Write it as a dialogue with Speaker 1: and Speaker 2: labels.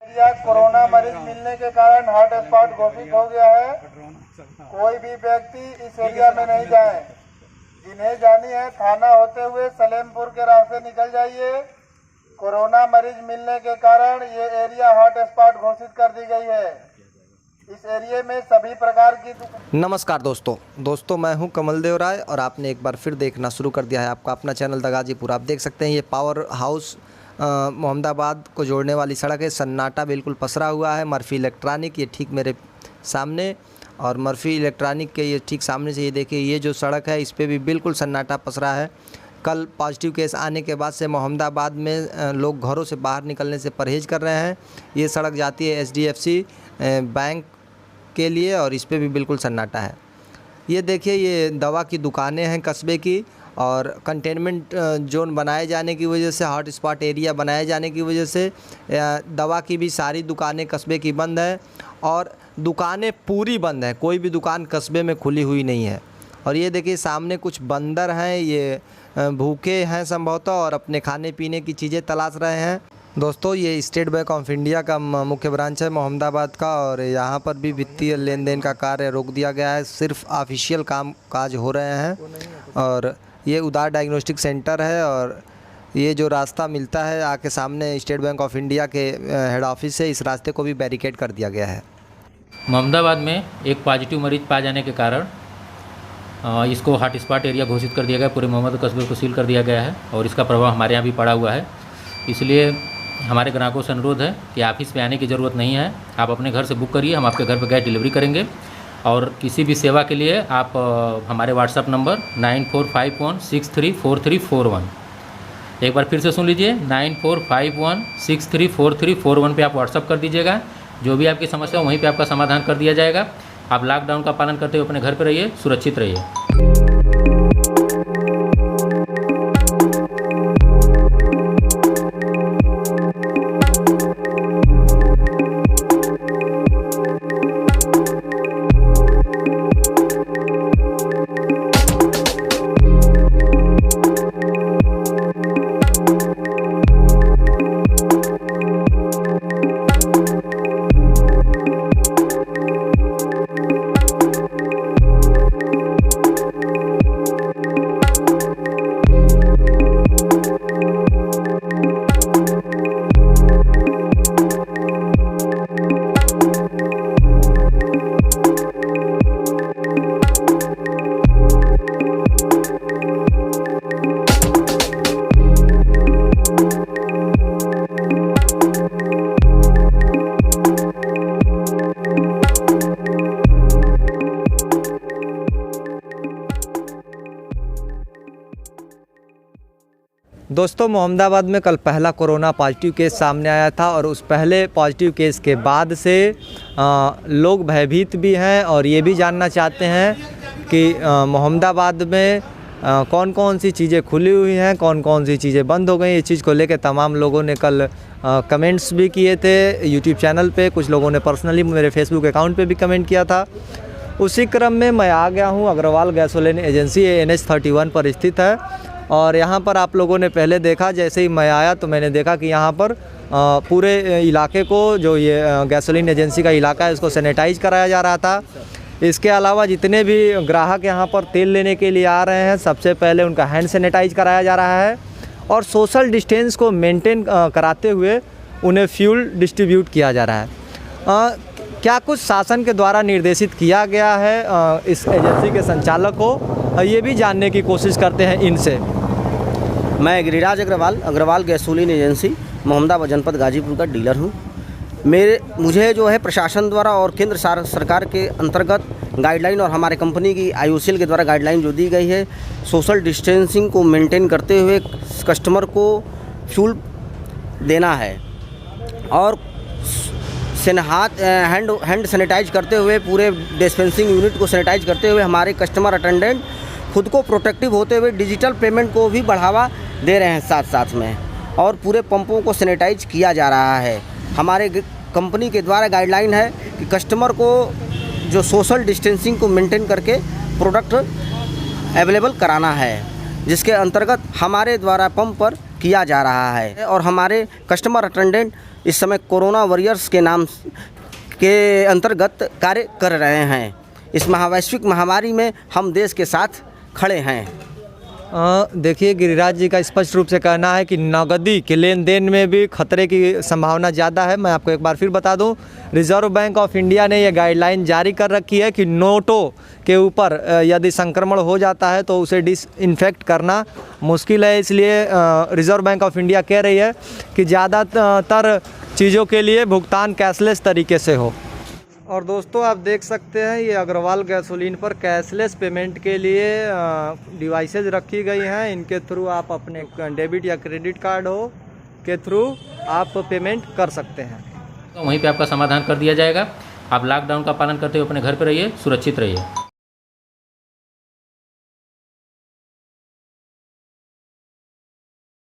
Speaker 1: Corona मरीज मिलने के कारण हॉट स्पॉट घोषित हो गया है। कोई भी व्यक्ति इस एरिया में नहीं जाए। जिन्हें जानी है थाना होते हुए सलेमपुर के रास्ते निकल जाइए। कोरोना मरीज मिलने के कारण ये एरिया हॉट स्पॉट घोषित कर दी गई है। इस एरिया में सभी प्रकार की
Speaker 2: नमस्कार दोस्तों मैं हूं कमल देव राय और आपने एक बार फिर देखना शुरू कर दिया है आपका अपना चैनल द गाजीपुर। आप देख सकते हैं ये पावर हाउस मोहम्मदाबाद को जोड़ने वाली सड़क है। सन्नाटा बिल्कुल पसरा हुआ है। मर्फी इलेक्ट्रॉनिक ये ठीक मेरे सामने और मर्फी इलेक्ट्रॉनिक के ये ठीक सामने से ये देखिए ये जो सड़क है इस पे भी बिल्कुल सन्नाटा पसरा है। कल पॉजिटिव केस आने के बाद से मोहम्मदाबाद में लोग घरों से बाहर निकलने से परहेज़ कर रहे हैं। ये सड़क जाती है HDFC बैंक के लिए और इस पे भी बिल्कुल सन्नाटा है। ये देखिए ये दवा की दुकानें हैं कस्बे की और कंटेनमेंट जोन बनाए जाने की वजह से, हॉट स्पॉट एरिया बनाए जाने की वजह से दवा की भी सारी दुकानें कस्बे की बंद है और दुकानें पूरी बंद है। कोई भी दुकान कस्बे में खुली हुई नहीं है। और ये देखिए सामने कुछ बंदर हैं, ये भूखे हैं संभवतः और अपने खाने पीने की चीज़ें तलाश रहे हैं। दोस्तों ये स्टेट बैंक ऑफ इंडिया का मुख्य ब्रांच है मोहम्मदाबाद का और यहाँ पर भी वित्तीय लेन देन का कार्य रोक दिया गया है। सिर्फ ऑफिशियल काम काज हो रहे हैं। और ये उदार डायग्नोस्टिक सेंटर है और ये जो रास्ता मिलता है आके सामने स्टेट बैंक ऑफ इंडिया के हेड ऑफिस है, इस रास्ते को भी बैरिकेड कर दिया गया है।
Speaker 3: मोहम्मदाबाद में एक पॉजिटिव मरीज पाए जाने के कारण इसको हॉट स्पॉट एरिया घोषित कर दिया गया। पूरे मोहम्मद कस्बे को सील कर दिया गया है और इसका प्रभाव हमारे यहाँ भी पड़ा हुआ है। इसलिए हमारे ग्राहकों से अनुरोध है कि ऑफिस पे आने की ज़रूरत नहीं है। आप अपने घर से बुक करिए, हम आपके घर पर गैस डिलीवरी करेंगे। और किसी भी सेवा के लिए आप हमारे व्हाट्सएप नंबर 9451634341 एक बार फिर से सुन लीजिए 9451634341 पे आप व्हाट्सएप कर दीजिएगा। जो भी आपकी समस्या हो वहीं पे आपका समाधान कर दिया जाएगा। आप लॉकडाउन का पालन करते हुए अपने घर पर रहिए, सुरक्षित रहिए।
Speaker 2: दोस्तों मोहम्मदाबाद में कल पहला कोरोना पॉजिटिव केस सामने आया था और उस पहले पॉजिटिव केस के बाद से लोग भयभीत भी हैं और ये भी जानना चाहते हैं कि मोहम्मदाबाद में कौन कौन सी चीज़ें खुली हुई हैं, कौन कौन सी चीज़ें बंद हो गई। इस चीज़ को लेकर तमाम लोगों ने कल कमेंट्स भी किए थे यूट्यूब चैनल पे। कुछ लोगों ने पर्सनली मेरे फेसबुक अकाउंट पे भी कमेंट किया था। उसी क्रम में मैं आ गया हूँ अग्रवाल गैसोलीन एजेंसी NH31 पर स्थित है। और यहाँ पर आप लोगों ने पहले देखा, जैसे ही मैं आया तो मैंने देखा कि यहाँ पर पूरे इलाके को, जो ये गैसोलीन एजेंसी का इलाका है, इसको सैनिटाइज कराया जा रहा था। इसके अलावा जितने भी ग्राहक यहाँ पर तेल लेने के लिए आ रहे हैं सबसे पहले उनका हैंड सैनिटाइज कराया जा रहा है और सोशल डिस्टेंस को मेंटेन कराते हुए उन्हें फ्यूल डिस्ट्रीब्यूट किया जा रहा है। क्या कुछ शासन के द्वारा निर्देशित किया गया है इस एजेंसी के संचालक को, ये भी जानने की कोशिश करते हैं इनसे।
Speaker 4: मैं गिरिराज अग्रवाल गैसोलीन एजेंसी मोहम्मदाबाद जनपद गाजीपुर का डीलर हूँ। मुझे जो है प्रशासन द्वारा और केंद्र सरकार के अंतर्गत गाइडलाइन और हमारे कंपनी की IOCL के द्वारा गाइडलाइन जो दी गई है, सोशल डिस्टेंसिंग को मेंटेन करते हुए कस्टमर को फ्यूल देना है और हैंड सैनिटाइज करते हुए पूरे डिस्पेंसिंग यूनिट को सैनिटाइज करते हुए हमारे कस्टमर अटेंडेंट खुद को प्रोटेक्टिव होते हुए डिजिटल पेमेंट को भी बढ़ावा दे रहे हैं साथ में। और पूरे पंपों को सैनिटाइज किया जा रहा है। हमारे कंपनी के द्वारा गाइडलाइन है कि कस्टमर को जो सोशल डिस्टेंसिंग को मेंटेन करके प्रोडक्ट अवेलेबल कराना है, जिसके अंतर्गत हमारे द्वारा पंप पर किया जा रहा है और हमारे कस्टमर अटेंडेंट इस समय कोरोना वॉरियर्स के नाम के अंतर्गत कार्य कर रहे हैं। इस वैश्विक महामारी में हम देश के साथ खड़े हैं।
Speaker 2: देखिए, गिरिराज जी का स्पष्ट रूप से कहना है कि नकदी के लेन देन में भी खतरे की संभावना ज़्यादा है। मैं आपको एक बार फिर बता दूं, रिजर्व बैंक ऑफ इंडिया ने यह गाइडलाइन जारी कर रखी है कि नोटों के ऊपर यदि संक्रमण हो जाता है तो उसे डिसइंफेक्ट करना मुश्किल है। इसलिए रिजर्व बैंक ऑफ इंडिया कह रही है कि ज़्यादातर चीज़ों के लिए भुगतान कैशलेस तरीके से हो। और दोस्तों, आप देख सकते हैं ये अग्रवाल गैसोलीन पर कैशलेस पेमेंट के लिए डिवाइसेज रखी गई हैं। इनके थ्रू आप अपने डेबिट या क्रेडिट कार्ड हो के थ्रू आप पेमेंट कर सकते हैं।
Speaker 3: तो वहीं पे आपका समाधान कर दिया जाएगा। आप लॉकडाउन का पालन करते हुए अपने घर पर रहिए, सुरक्षित रहिए।